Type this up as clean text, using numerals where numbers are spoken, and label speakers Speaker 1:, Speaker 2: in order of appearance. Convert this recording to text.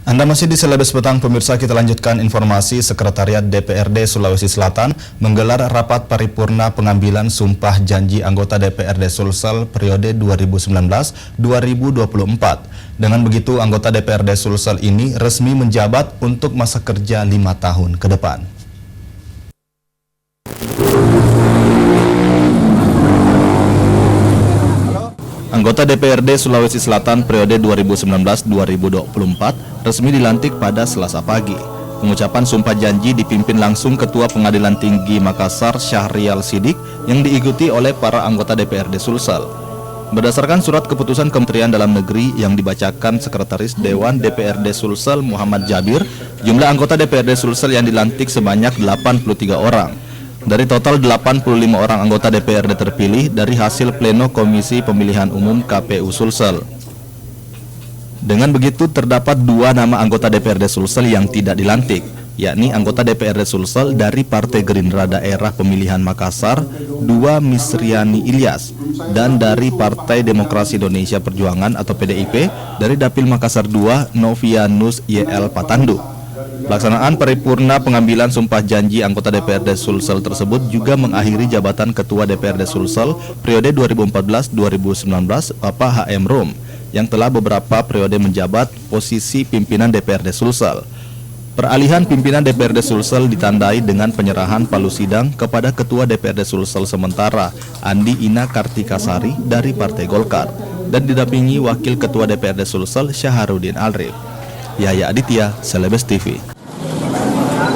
Speaker 1: Anda masih di Selebes Petang, pemirsa. Kita lanjutkan informasi. Sekretariat DPRD Sulawesi Selatan menggelar rapat paripurna pengambilan sumpah janji anggota DPRD Sulsel periode 2019-2024. Dengan begitu, anggota DPRD Sulsel ini resmi menjabat untuk masa kerja 5 tahun ke depan. Anggota DPRD Sulawesi Selatan periode 2019-2024 resmi dilantik pada Selasa pagi. Pengucapan sumpah janji dipimpin langsung Ketua Pengadilan Tinggi Makassar Syahrial Sidik yang diikuti oleh para anggota DPRD Sulsel. Berdasarkan surat keputusan Kementerian Dalam Negeri yang dibacakan Sekretaris Dewan DPRD Sulsel Muhammad Jabir, jumlah anggota DPRD Sulsel yang dilantik sebanyak 83 orang. Dari total 85 orang anggota DPRD terpilih dari hasil pleno Komisi Pemilihan Umum KPU Sulsel. Dengan begitu terdapat 2 nama anggota DPRD Sulsel yang tidak dilantik, yakni anggota DPRD Sulsel dari Partai Gerindra Daerah Pemilihan Makassar, 2 Misriani Ilyas, dan dari Partai Demokrasi Indonesia Perjuangan atau PDIP dari Dapil Makassar 2 Novianus YL Patandu. Pelaksanaan paripurna pengambilan sumpah janji anggota DPRD Sulsel tersebut juga mengakhiri jabatan Ketua DPRD Sulsel periode 2014-2019 Bapak HM Rum yang telah beberapa periode menjabat posisi pimpinan DPRD Sulsel. Peralihan pimpinan DPRD Sulsel ditandai dengan penyerahan palu sidang kepada Ketua DPRD Sulsel sementara Andi Ina Kartikasari dari Partai Golkar dan didampingi Wakil Ketua DPRD Sulsel Syaharudin Alrif. Yahya Aditya, Selebes TV.